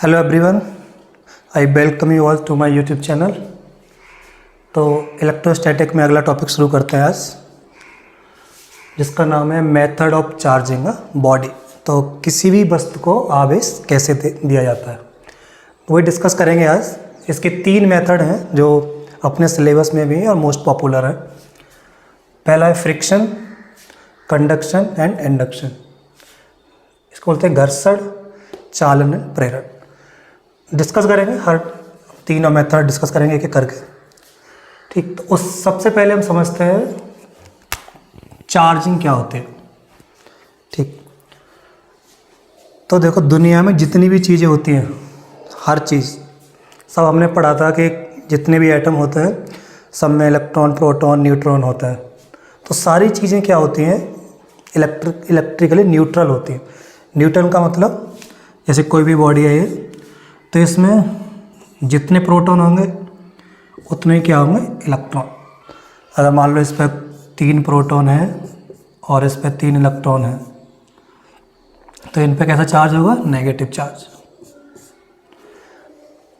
Hello everyone, I welcome you all to my YouTube channel. तो electrostatic में अगला topic शुरू करते हैं आज, जिसका नाम है मेथड ऑफ चार्जिंग बॉडी। तो किसी भी वस्तु को आवेश कैसे दिया जाता है वही डिस्कस करेंगे आज। इसके 3 मेथड हैं जो अपने सिलेबस में भी हैं और मोस्ट पॉपुलर है। पहला है फ्रिक्शन, कंडक्शन एंड इंडक्शन। इसको बोलते हैं घर्षण, चालन, प्रेरण। डिस्कस करेंगे, हर तीनों मेथड डिस्कस करेंगे एक एक करके। ठीक, तो उस सबसे पहले हम समझते हैं चार्जिंग क्या होती है। ठीक, तो देखो दुनिया में जितनी भी चीज़ें होती हैं, हर चीज़, सब हमने पढ़ा था कि जितने भी एटम होते हैं सब में इलेक्ट्रॉन, प्रोटॉन, न्यूट्रॉन होता है। तो सारी चीज़ें क्या होती हैं, इलेक्ट्रिकली न्यूट्रल होती हैं। न्यूट्रल का मतलब जैसे कोई भी बॉडी है ये, तो इसमें जितने प्रोटॉन होंगे उतने ही क्या होंगे, इलेक्ट्रॉन। अगर मान लो इस पर 3 प्रोटॉन है और इस पर 3 इलेक्ट्रॉन है, तो इन पे कैसा चार्ज होगा, नेगेटिव चार्ज।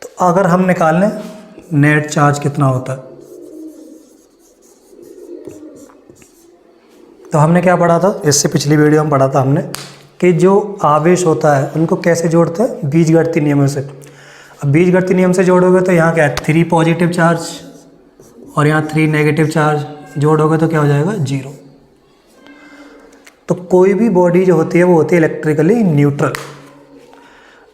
तो अगर हम निकाल लें नेट चार्ज कितना होता है, तो हमने क्या पढ़ा था, इससे पिछली वीडियो में पढ़ा था हमने कि जो आवेश होता है उनको कैसे जोड़ते हैं, बीजगणितीय नियमों से। अब बीजगणितीय नियम से जोड़ोगे तो यहाँ क्या है, 3 पॉजिटिव चार्ज और यहाँ 3 नेगेटिव चार्ज जोड़ोगे तो क्या हो जाएगा, 0। तो कोई भी बॉडी जो होती है वो होती है इलेक्ट्रिकली न्यूट्रल।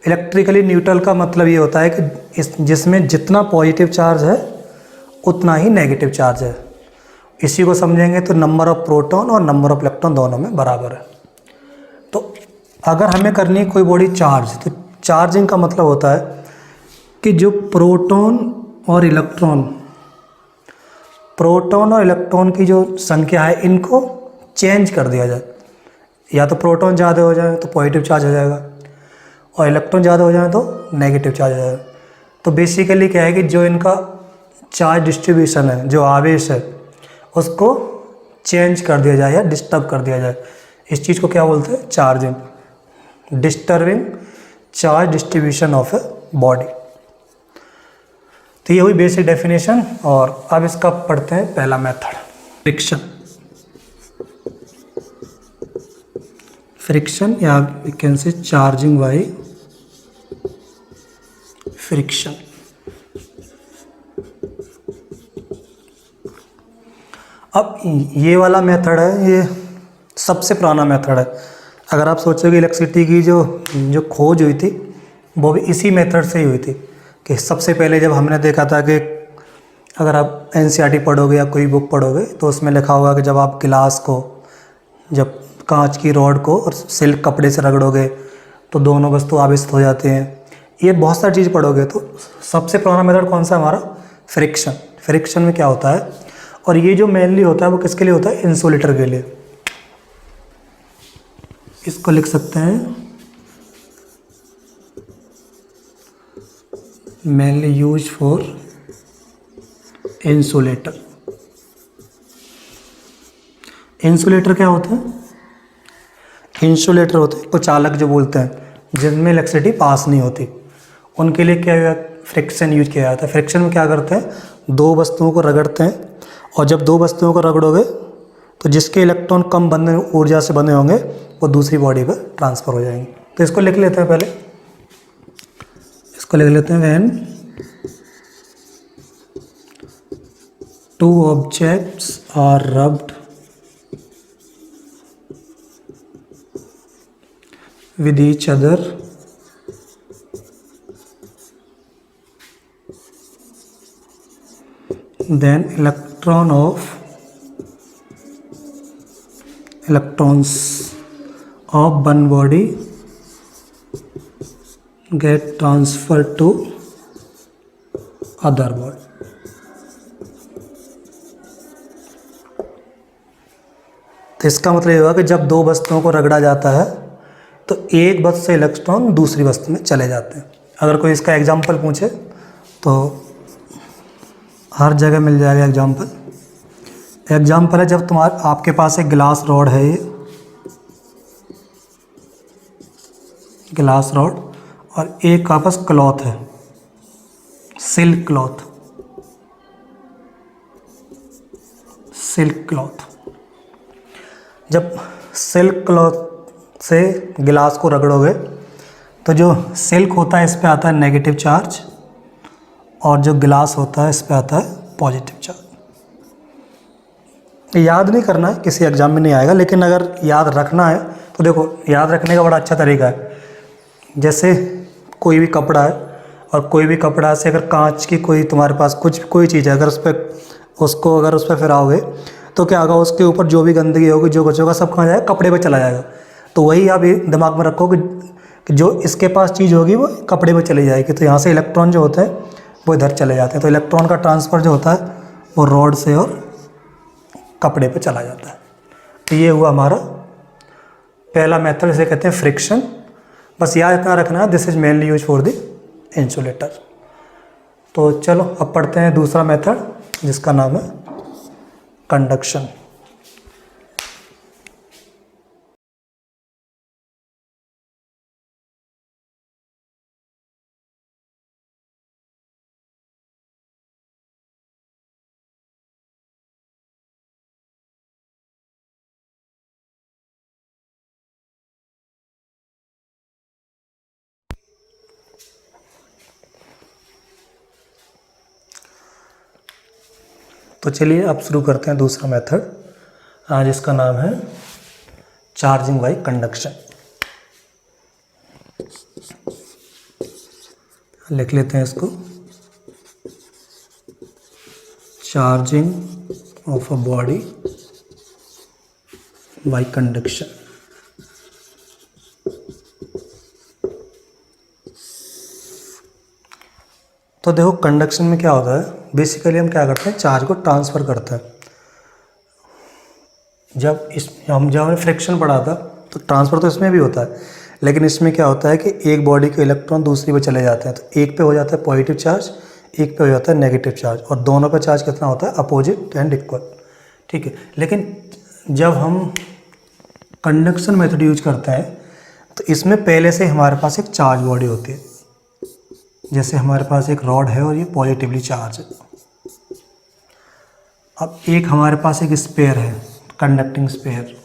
इलेक्ट्रिकली न्यूट्रल का मतलब ये होता है कि जिसमें जितना पॉजिटिव चार्ज है उतना ही नेगेटिव चार्ज है। इसी को समझेंगे तो नंबर ऑफ प्रोटॉन और नंबर ऑफ इलेक्ट्रॉन दोनों में बराबर है। तो अगर हमें करनी है कोई बॉडी चार्ज, तो चार्जिंग का मतलब होता है कि जो प्रोटॉन और इलेक्ट्रॉन की जो संख्या है इनको चेंज कर दिया जाए। या तो प्रोटॉन ज़्यादा हो जाए तो पॉजिटिव चार्ज हो जाएगा और इलेक्ट्रॉन ज़्यादा हो जाए तो नेगेटिव चार्ज हो जाएगा। तो बेसिकली क्या है कि जो इनका चार्ज डिस्ट्रीब्यूशन है, जो आवेश है, उसको चेंज कर दिया जाए या डिस्टर्ब कर दिया जाए। इस चीज़ को क्या बोलते हैं, charging, disturbing charge distribution of a body. तो ये हुई बेसिक डेफिनेशन। और अब इसका पढ़ते हैं पहला मेथड, फ्रिक्शन। फ्रिक्शन या we can say charging by friction. अब ये वाला मेथड है, ये सबसे पुराना मेथड है। अगर आप सोचोगे इलेक्ट्रिसिटी की जो खोज हुई थी वो भी इसी मेथड से ही हुई थी। कि सबसे पहले जब हमने देखा था कि अगर आप एनसीईआरटी पढ़ोगे या कोई बुक पढ़ोगे तो उसमें लिखा होगा कि जब आप गिलास को, जब कांच की रॉड को और सिल्क कपड़े से रगड़ोगे तो दोनों वस्तु आवेशित हो जाते हैं। ये बहुत सारी चीज़ पढ़ोगे। तो सबसे पुराना मेथड कौन सा हमारा, फ्रिक्शन। फ्रिक्शन में क्या होता है, और ये जो मेनली होता है वो किसके लिए होता है, इंसुलेटर के लिए। इसको लिख सकते हैं mainly use for insulator. Insulator क्या होते हैं, इंसुलेटर होते हैं कुछ चालक जो बोलते हैं जिनमें इलेक्ट्रिसिटी पास नहीं होती, उनके लिए क्या फ्रिक्शन यूज किया जाता है। फ्रिक्शन में क्या करते हैं, 2 वस्तुओं को रगड़ते हैं और जब 2 वस्तुओं को रगड़ोगे तो जिसके इलेक्ट्रॉन कम बंधन ऊर्जा से बंधे होंगे वो दूसरी बॉडी पर ट्रांसफ़र हो जाएंगे। तो इसको लिख लेते हैं, पहले इसको लिख लेते हैं, when 2 objects are rubbed with each other then electrons of one body get transferred to other body। तो इसका मतलब ये हुआ कि जब 2 वस्तुओं को रगड़ा जाता है तो एक वस्तु से इलेक्ट्रॉन दूसरी वस्तु में चले जाते हैं। अगर कोई इसका एग्जाम्पल पूछे तो हर जगह मिल जाएगा एग्जाम्पल। एग्जाम्पल है जब आपके पास एक ग्लास रॉड है, ये ग्लास रॉड, और एक आपस क्लॉथ है, सिल्क क्लॉथ, सिल्क क्लॉथ। जब सिल्क क्लॉथ से गिलास को रगड़ोगे तो जो सिल्क होता है इस पे आता है नेगेटिव चार्ज, और जो गिलास होता है इस पे आता है पॉजिटिव चार्ज। याद नहीं करना है, किसी एग्जाम में नहीं आएगा, लेकिन अगर याद रखना है तो देखो, याद रखने का बड़ा अच्छा तरीका है। जैसे कोई भी कपड़ा है, और कोई भी कपड़ा से अगर कांच की कोई तुम्हारे पास कोई चीज़ है, अगर उस पर फिराओगे तो क्या होगा, उसके ऊपर जो भी गंदगी होगी, जो कुछ होगा, सब कहाँ जाएगा, कपड़े पे चला जाएगा। तो वही आप ये दिमाग में रखो कि जो इसके पास चीज़ होगी वो कपड़े पे चली जाएगी। तो यहाँ से इलेक्ट्रॉन जो होते हैं वो इधर चले जाते हैं। तो इलेक्ट्रॉन का ट्रांसफ़र जो होता है वो रॉड से और कपड़े पे चला जाता है। तो ये हुआ हमारा पहला मेथड, इसे कहते हैं फ्रिक्शन। बस याद इतना रखना है, this is mainly use for the insulator. तो चलो अब पढ़ते हैं दूसरा मेथड, जिसका नाम है कंडक्शन। तो चलिए अब शुरू करते हैं दूसरा मेथड, जिसका नाम है चार्जिंग बाय कंडक्शन। लिख लेते हैं इसको, charging of a body by conduction. तो देखो कंडक्शन में क्या होता है, बेसिकली हम क्या करते हैं, चार्ज को ट्रांसफ़र करते हैं। जब हमने फ्रिक्शन पढ़ा था तो ट्रांसफ़र तो इसमें भी होता है, लेकिन इसमें क्या होता है कि एक बॉडी के इलेक्ट्रॉन दूसरी पे चले जाते हैं। तो एक पे हो जाता है पॉजिटिव चार्ज, एक पे हो जाता है नेगेटिव चार्ज, और दोनों पे चार्ज कितना होता है, अपोजिट एंड इक्वल। ठीक है, लेकिन जब हम कंडक्शन मेथड यूज करते हैं तो इसमें पहले से हमारे पास एक चार्ज बॉडी होती है। जैसे हमारे पास एक रॉड है और ये पॉजिटिवली चार्ज है। अब एक हमारे पास एक स्पेयर है, कंडक्टिंग स्पेयर।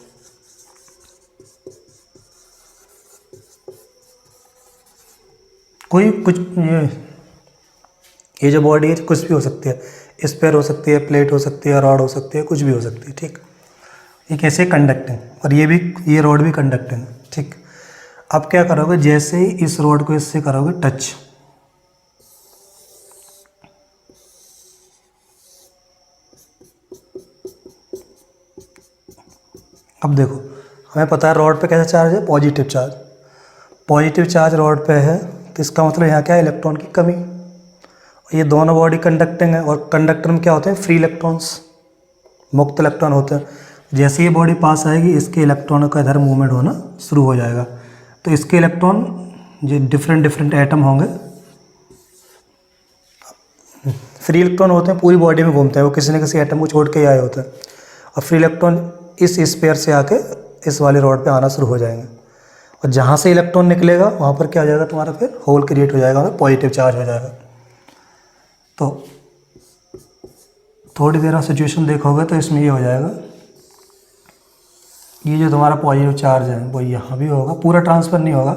ये जो बॉडी है कुछ भी हो सकती है, स्पेयर हो सकती है, प्लेट हो सकती है, रॉड हो सकती है, कुछ भी हो सकती है। ठीक, ये कैसे कंडक्टिंग, और ये रॉड भी कंडक्टिंग है। ठीक, अब क्या करोगे, जैसे ही इस रॉड को इससे करोगे टच, अब देखो हमें पता है रॉड पे कैसा चार्ज है, positive charge. Positive charge rod पे है तो इसका मतलब यहाँ क्या है, इलेक्ट्रॉन की कमी। ये दोनों बॉडी कंडक्टिंग है, और कंडक्टर में क्या होते हैं, फ्री इलेक्ट्रॉन्स, मुक्त इलेक्ट्रॉन होते हैं। जैसे ये बॉडी पास आएगी इसके इलेक्ट्रॉनों का इधर मूवमेंट होना शुरू हो जाएगा। तो इसके इलेक्ट्रॉन जो डिफरेंट एटम होंगे, फ्री इलेक्ट्रॉन होते हैं, पूरी बॉडी में घूमते हैं, वो किसी न किसी एटम को छोड़ के ही आए होते हैं। और फ्री इलेक्ट्रॉन इस स्पेयर से आके इस वाले रॉड पे आना शुरू हो जाएंगे, और जहाँ से इलेक्ट्रॉन निकलेगा वहाँ पर क्या हो जाएगा, तुम्हारा फिर होल क्रिएट हो जाएगा, पॉजिटिव चार्ज हो जाएगा। तो थोड़ी देर आप सिचुएशन देखोगे तो इसमें ये हो जाएगा, ये जो तुम्हारा पॉजिटिव चार्ज है वो यहाँ भी होगा, पूरा ट्रांसफ़र नहीं होगा,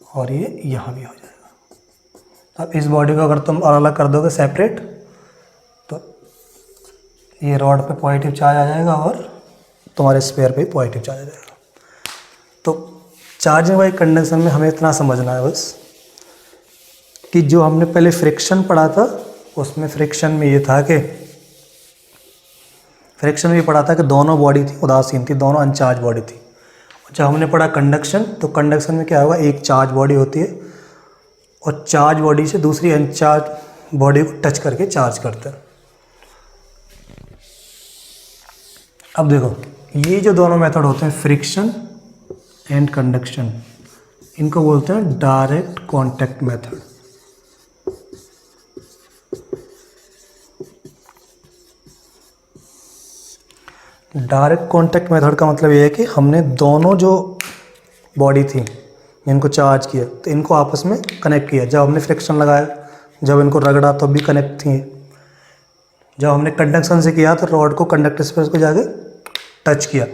और ये यहाँ भी हो जाएगा। अब इस बॉडी को अगर तुम अलग कर दोगे सेपरेट, तो ये रॉड पे पॉजिटिव चार्ज आ जाएगा और तुम्हारे स्पेयर पे पॉजिटिव चार्ज आ जाएगा। तो चार्जिंग बाय कंडक्शन में हमें इतना समझना है बस कि जो हमने पहले फ्रिक्शन पढ़ा था, उसमें फ्रिक्शन में ये था कि फ्रिक्शन में पढ़ा था कि दोनों बॉडी थी उदासीन थी, दोनों अनचार्ज बॉडी थी। जब हमने पढ़ा कंडक्शन, तो कंडक्शन में क्या होगा, एक चार्ज बॉडी होती है और चार्ज बॉडी से दूसरी अनचार्ज बॉडी को टच करके चार्ज करते हैं। अब देखो ये जो दोनों मेथड होते हैं, फ्रिक्शन एंड कंडक्शन, इनको बोलते हैं direct contact method. Direct contact method का मतलब ये है कि हमने दोनों जो बॉडी थी, इनको चार्ज किया, तो इनको आपस में कनेक्ट किया। जब हमने फ्रिक्शन लगाया, जब इनको रगड़ा तो भी कनेक्ट थी। जब हमने कंडक्शन से किया तो रॉड को कंडक्टर स्पेस को जाके टच किया।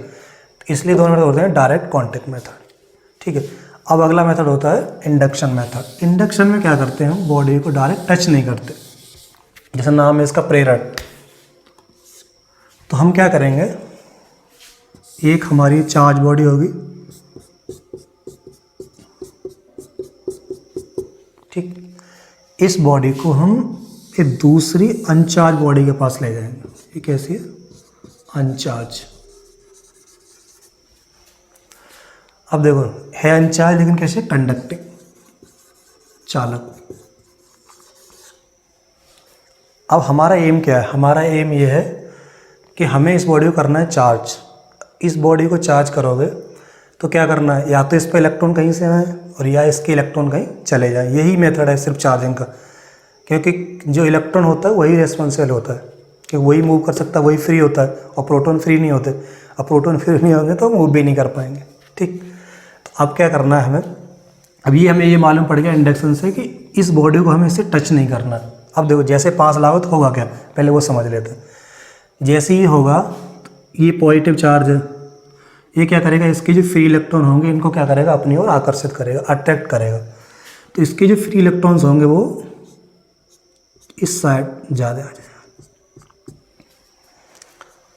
इसलिए दोनों मेथड होते हैं डायरेक्ट कॉन्टैक्ट मेथड। ठीक है, अब अगला मेथड होता है इंडक्शन मेथड। इंडक्शन में क्या करते हैं हम, बॉडी को डायरेक्ट टच नहीं करते। जैसे नाम है इसका प्रेरण। तो हम क्या करेंगे, एक हमारी चार्ज बॉडी होगी, ठीक, इस बॉडी को हम एक दूसरी अनचार्ज बॉडी के पास ले जाएंगे। ये कैसी है, अनचार्ज। अब देखो है अनचार्ज लेकिन कैसे, कंडक्टिंग, चालक। अब हमारा एम क्या है, हमारा एम ये है कि हमें इस बॉडी को करना है चार्ज। इस बॉडी को चार्ज करोगे तो क्या करना है, या तो इस पर इलेक्ट्रॉन कहीं से आए और या इसके इलेक्ट्रॉन कहीं चले जाए। यही मेथड है सिर्फ चार्जिंग का, क्योंकि जो इलेक्ट्रॉन होता है वही रेस्पॉन्सिबल होता है, क्योंकि वही मूव कर सकता है, वही फ्री होता है, और प्रोटॉन फ्री नहीं होते। अब प्रोटॉन फ्री नहीं होंगे तो मूव भी नहीं कर पाएंगे। ठीक, तो अब क्या करना है हमें, अभी हमें ये मालूम पड़ गया इंडक्शन से कि इस बॉडी को हमें इससे टच नहीं करना। अब देखो जैसे पास लाओ तो होगा क्या, पहले वो समझ लेते हैं। जैसे ही होगा, ये पॉजिटिव चार्ज है, ये क्या करेगा, इसके जो फ्री इलेक्ट्रॉन होंगे इनको क्या करेगा, अपनी ओर आकर्षित करेगा, अट्रैक्ट करेगा। तो इसके जो फ्री इलेक्ट्रॉन्स होंगे वो इस साइड ज़्यादा आ जाएगा,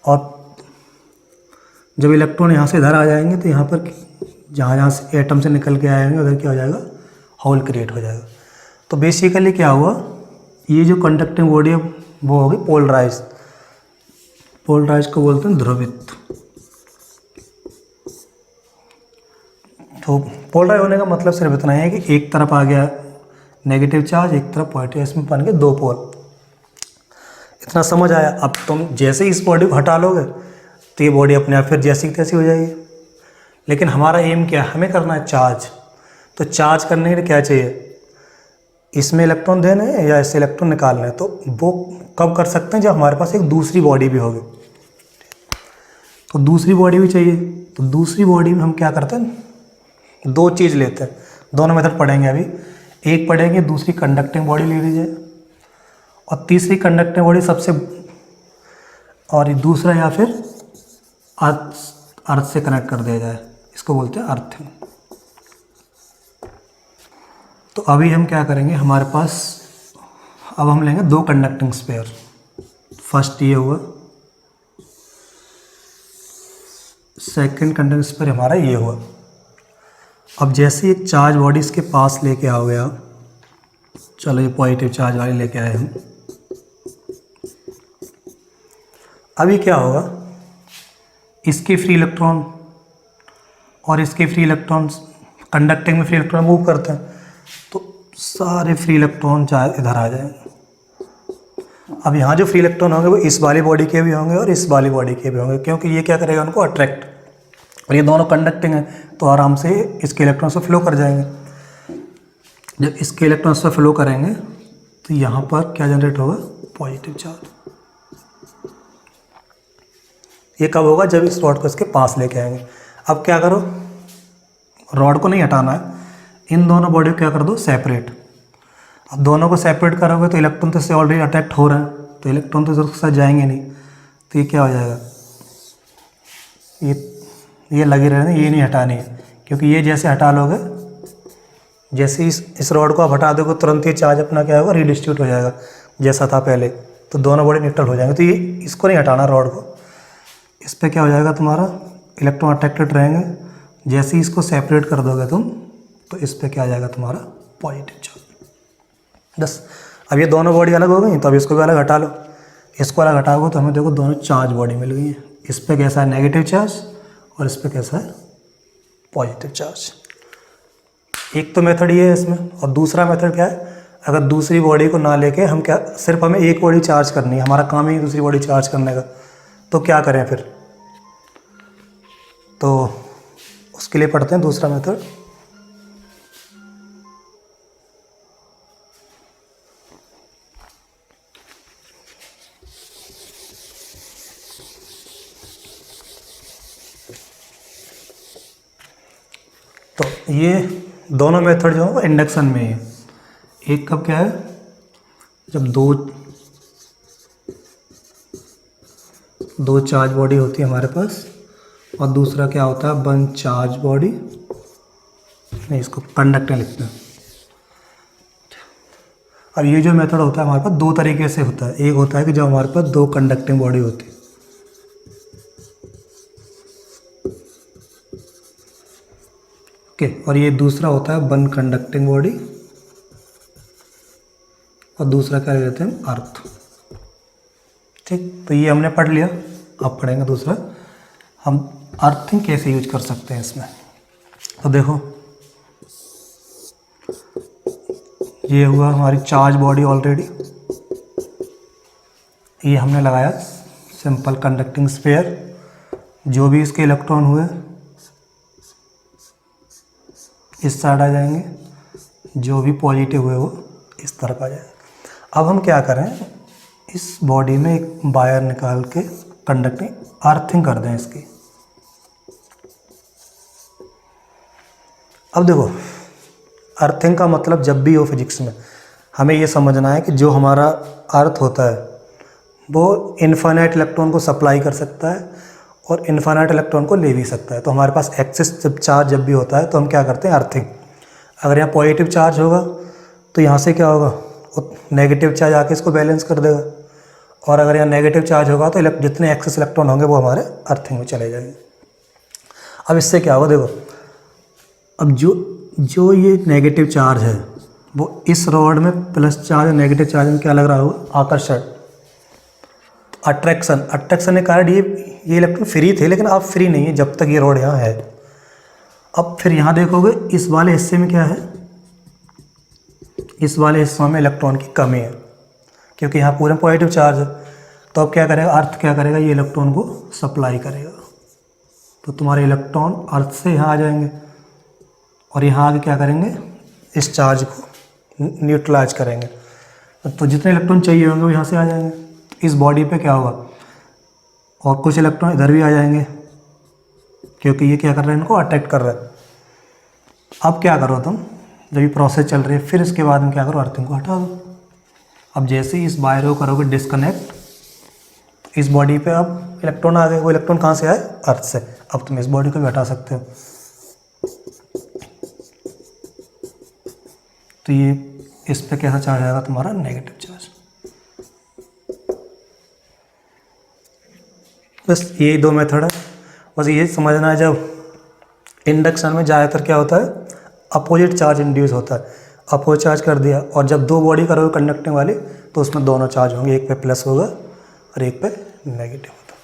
और जब इलेक्ट्रॉन यहाँ से इधर आ जाएंगे तो यहाँ पर जहाँ जहाँ से एटम से निकल के आएंगे उधर क्या हो जाएगा, होल क्रिएट हो जाएगा। तो बेसिकली क्या हुआ, ये जो कंडक्टिंग बॉडी है वो होगी पोलराइज। पोलराइज को बोलते हैं ध्रुवित। तो पोलराइज होने का मतलब सिर्फ इतना है कि एक तरफ आ गया नेगेटिव चार्ज, एक तरफ पॉजिटिव, इसमें बन के दो पोल। इतना समझ आया। अब तुम जैसे ही इस बॉडी को हटा लोगे तो ये बॉडी अपने आप फिर जैसी तैसी हो जाएगी। लेकिन हमारा एम क्या है, हमें करना है चार्ज। तो चार्ज करने के लिए क्या चाहिए, इसमें इलेक्ट्रॉन देने हैं या इससे इलेक्ट्रॉन निकालने हैं। तो वो कब कर सकते हैं, जब हमारे पास एक दूसरी बॉडी भी होगी। तो दूसरी बॉडी भी चाहिए, तो दूसरी बॉडी में हम क्या करते हैं, दो चीज़ लेते हैं। दोनों मेथड पढ़ेंगे अभी। एक पढ़ेंगे दूसरी कंडक्टिंग बॉडी ले लीजिए, और तीसरी कंडक्टिंग बॉडी सबसे, और दूसरा या फिर अर्थ से कनेक्ट कर दिया जाए, इसको बोलते हैं अर्थिंग। तो अभी हम क्या करेंगे, हमारे पास अब हम लेंगे दो कंडक्टिंग स्पेयर। फर्स्ट ये हुआ, सेकंड कंडक्टिंग स्पेयर हमारा ये हुआ। अब जैसे एक चार्ज बॉडी इसके पास लेके आओगे आप, चलो ये पॉजिटिव चार्ज वाली लेके आए हम। अभी क्या होगा, इसके फ्री इलेक्ट्रॉन और इसके फ्री इलेक्ट्रॉन, कंडक्टिंग में फ्री इलेक्ट्रॉन मूव करते हैं, तो सारे फ्री इलेक्ट्रॉन चाहे इधर आ जाएंगे। अब यहाँ जो फ्री इलेक्ट्रॉन होंगे वो इस वाली बॉडी के भी होंगे और इस वाली बॉडी के भी होंगे, क्योंकि ये क्या करेगा, उनको अट्रैक्ट, और ये दोनों कंडक्टिंग है तो आराम से इसके इलेक्ट्रॉन से फ्लो कर जाएंगे। जब इसके इलेक्ट्रॉन से फ्लो करेंगे तो यहाँ पर क्या जनरेट होगा, पॉजिटिव चार्ज। ये कब होगा, जब इस रॉड को इसके पास लेके आएंगे। अब क्या करो, रॉड को नहीं हटाना है, इन दोनों बॉडी को क्या कर दो, सेपरेट। अब दोनों को सेपरेट करोगे तो इलेक्ट्रॉन तो इससे ऑलरेडी अट्रैक्ट हो रहे हैं, तो इलेक्ट्रॉन तो इसके साथ जाएंगे नहीं। तो ये क्या हो जाएगा, ये लगी रहने, ये नहीं हटानी है, क्योंकि ये जैसे हटा लोगे, जैसे इस रॉड को आप हटा दोगे तुरंत ही चार्ज अपना क्या होगा, रिडिस्ट्रीब्यूट हो जाएगा जैसा था पहले। तो दोनों बॉडी न्यूट्रल हो जाएंगे। तो ये इसको नहीं हटाना, रॉड को, इस पर क्या हो जाएगा, तुम्हारा इलेक्ट्रॉन अट्रैक्टेड रहेंगे। जैसे ही इसको सेपरेट कर दोगे तुम, तो इस पर क्या आ जाएगा, तुम्हारा पॉजिटिव चार्ज। बस अब ये दोनों बॉडी अलग हो गई, तो अब इसको भी अलग हटा लो। इसको अलग हटाओगे तो हमें देखो दोनों चार्ज बॉडी मिल गई है। इस पर कैसा है, नेगेटिव चार्ज, और इस पर कैसा है, पॉजिटिव चार्ज। एक तो मेथड ये है इसमें, और दूसरा मेथड क्या है, अगर दूसरी बॉडी को ना लेके हम क्या, सिर्फ हमें एक बॉडी चार्ज करनी है, हमारा काम ही दूसरी बॉडी चार्ज करने का, तो क्या करें फिर। तो उसके लिए पढ़ते हैं दूसरा मेथड। तो ये दोनों मेथड जो है वो इंडक्शन में ही है। एक कब क्या है, जब दो चार्ज बॉडी होती है हमारे पास, और दूसरा क्या होता है, वन चार्ज बॉडी, नहीं इसको कंडक्टर लिखते हैं। अब ये जो मेथड होता है हमारे पास दो तरीके से होता है। एक होता है कि जब हमारे पास दो कंडक्टिंग बॉडी होती है, ओके, और ये दूसरा होता है वन कंडक्टिंग बॉडी, और दूसरा क्या लेते हैं, अर्थ। ठीक, तो ये हमने पढ़ लिया। अब पढ़ेंगे दूसरा, हम अर्थिंग कैसे यूज कर सकते हैं इसमें। तो देखो, ये हुआ हमारी चार्ज बॉडी ऑलरेडी, ये हमने लगाया सिंपल कंडक्टिंग स्फीयर, जो भी इसके इलेक्ट्रॉन हुए इस साइड आ जाएंगे, जो भी पॉजिटिव हुए वो इस तरफ आ जाएंगे। अब हम क्या करें, इस बॉडी में एक वायर निकाल के कंडक्टिंग अर्थिंग कर दें इसकी। अब देखो, अर्थिंग का मतलब जब भी हो फिजिक्स में हमें ये समझना है कि जो हमारा अर्थ होता है वो इन्फाइनाइट इलेक्ट्रॉन को सप्लाई कर सकता है और इन्फाइनाइट इलेक्ट्रॉन को ले भी सकता है। तो हमारे पास एक्सिस चार्ज जब भी होता है तो हम क्या करते हैं, अर्थिंग। अगर यहाँ पॉजिटिव चार्ज होगा तो यहाँ से क्या होगा, नेगेटिव चार्ज आके इसको बैलेंस कर देगा, और अगर यहाँ नेगेटिव चार्ज होगा तो जितने एक्सिस इलेक्ट्रॉन होंगे वो हमारे अर्थिंग में चले जाएंगे। अब इससे क्या होगा, देखो, अब जो ये नेगेटिव चार्ज है वो इस रॉड में प्लस चार्ज और नेगेटिव चार्ज में क्या लग रहा होगा, आकर्षण, अट्रैक्शन के कारण ये इलेक्ट्रॉन फ्री थे, लेकिन अब फ्री नहीं है जब तक ये रॉड यहाँ है। अब फिर यहाँ देखोगे इस वाले हिस्से में क्या है, इस वाले हिस्से में इलेक्ट्रॉन की कमी है, क्योंकि यहाँ पूरे पॉजिटिव चार्ज है। तो अब क्या करेगा, अर्थ क्या करेगा, ये इलेक्ट्रॉन को सप्लाई करेगा। तो तुम्हारे इलेक्ट्रॉन अर्थ से यहाँ आ जाएंगे और यहाँ आके क्या करेंगे, इस चार्ज को न्यूट्रलाइज करेंगे। तो जितने इलेक्ट्रॉन चाहिए होंगे वो यहाँ से आ जाएंगे। इस बॉडी पे क्या होगा, और कुछ इलेक्ट्रॉन इधर भी आ जाएंगे, क्योंकि ये क्या कर रहे हैं, इनको अट्रैक्ट कर रहे हैं। अब क्या करो तुम, जब ये प्रोसेस चल रही है, फिर इसके बाद में क्या करो, अर्थिंग को हटा दो। अब जैसे ही इस वायर को करोगे डिस्कनेक्ट, तो इस बॉडी पे अब इलेक्ट्रॉन आ गए। वो इलेक्ट्रॉन कहाँ से आए, अर्थ से। अब तुम इस बॉडी को भी हटा सकते हो। तो ये इस पे कैसा चार्ज आएगा, तुम्हारा नेगेटिव चार्ज। बस यही दो मेथड है। बस ये समझना है, जब इंडक्शन में ज़्यादातर क्या होता है, अपोजिट चार्ज इंड्यूस होता है। अपोजिट चार्ज कर दिया, और जब दो बॉडी करोगे कंडक्टिंग वाली तो उसमें दोनों चार्ज होंगे, एक पे प्लस होगा और एक पे नेगेटिव होता है।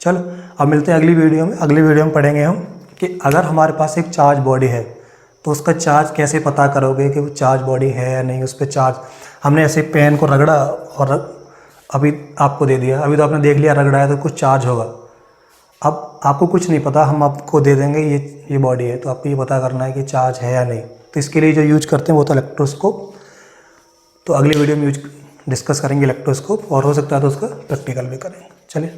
चलो, अब मिलते हैं अगली वीडियो में। अगली वीडियो में पढ़ेंगे हम कि अगर हमारे पास एक चार्ज बॉडी है तो उसका चार्ज कैसे पता करोगे कि वो चार्ज बॉडी है या नहीं। उस पर चार्ज, हमने ऐसे पेन को रगड़ा और अभी आपको दे दिया, अभी तो आपने देख लिया रगड़ा है तो कुछ चार्ज होगा। अब आपको कुछ नहीं पता, हम आपको दे देंगे ये बॉडी है, तो आपको ये पता करना है कि चार्ज है या नहीं। तो इसके लिए जो यूज करते हैं वो तो इलेक्ट्रोस्कोप। तो अगली वीडियो में डिस्कस करेंगे इलेक्ट्रोस्कोप, और हो सकता है तो उसका प्रैक्टिकल भी करेंगे। चलिए।